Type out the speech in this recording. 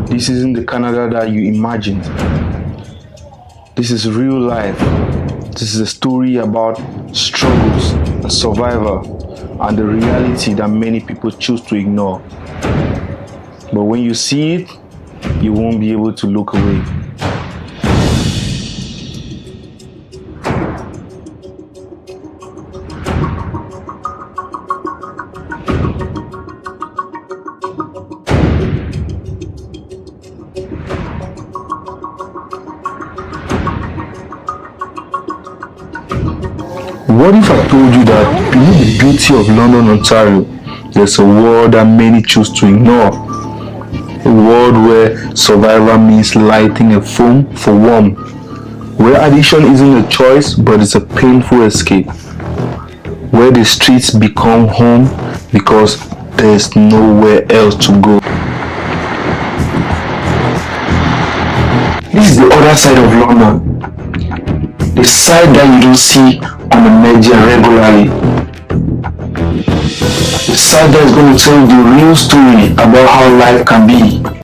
This isn't the Canada that you imagined. This is real life. This is a story about struggles and survival and the reality that many people choose to ignore. But when you see it, you won't be able to look away. What if I told you that beneath the beauty of London, Ontario, there's a world that many choose to ignore? A world where survival means lighting a foam for warmth, where addiction isn't a choice but it's a painful escape, where the streets become home because there's nowhere else to go. This is the other side of London, the side that you don't see on the media regularly. The side that is going to tell you the real story about how life can be.